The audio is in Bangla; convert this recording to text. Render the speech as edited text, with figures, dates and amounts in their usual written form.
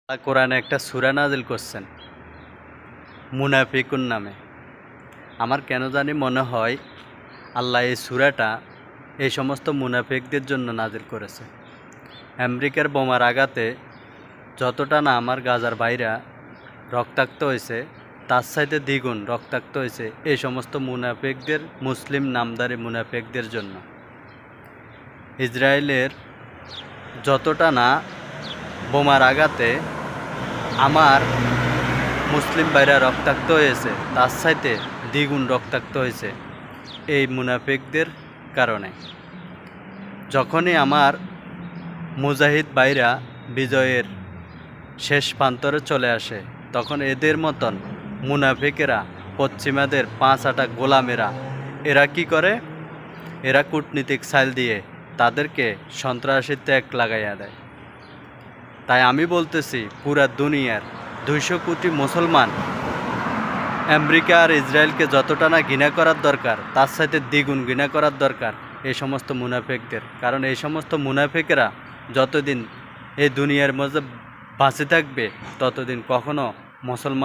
আল্লাহ কোরআনে একটা সূরা নাজিল করছেন মুনাফিকুন নামে। আমার কেন জানি মনে হয় আল্লাহ এই সূরাটা এই সমস্ত মুনাফিকদের জন্য নাজিল করেছে। আমেরিকার বোমার আঘাতে যতটা না আমার গাজার ভাইরা রক্তাক্ত হয়েছে, তার চাইতে দ্বিগুণ রক্তাক্ত হয়েছে এই সমস্ত মুনাফিকদের, মুসলিম নামধারী মুনাফিকদের জন্য। ইসরায়েলের যতটা না বোমার আঘাতে আমার মুসলিম ভাইরা রক্তাক্ত হয়েছে, তার চাইতে দ্বিগুণ রক্তাক্ত হয়েছে এই মুনাফিকদের কারণে। যখনই আমার মুজাহিদ ভাইরা বিজয়ের শেষ প্রান্তরে চলে আসে, তখন এদের মতন মুনাফিকেরা, পশ্চিমাদের পাঁচ আটা গোলামেরা, এরা কি করে? এরা কূটনীতিক চাল দিয়ে তাদেরকে সন্ত্রাসী ত্যাগ লাগাইয়া দেয়। তাই আমি বলতেছি, পুরা দুনিয়ার 200 কোটি মুসলমান আমেরিকা আর ইসরায়েলকে যতটা না ঘৃণা করার দরকার, তার সাথে দ্বিগুণ ঘৃণা করার দরকার এই সমস্ত মুনাফিকদের। কারণ এই সমস্ত মুনাফিকেরা যতদিন এই দুনিয়ার মধ্যে বাঁচে থাকবে, ততদিন কখনো মুসলমান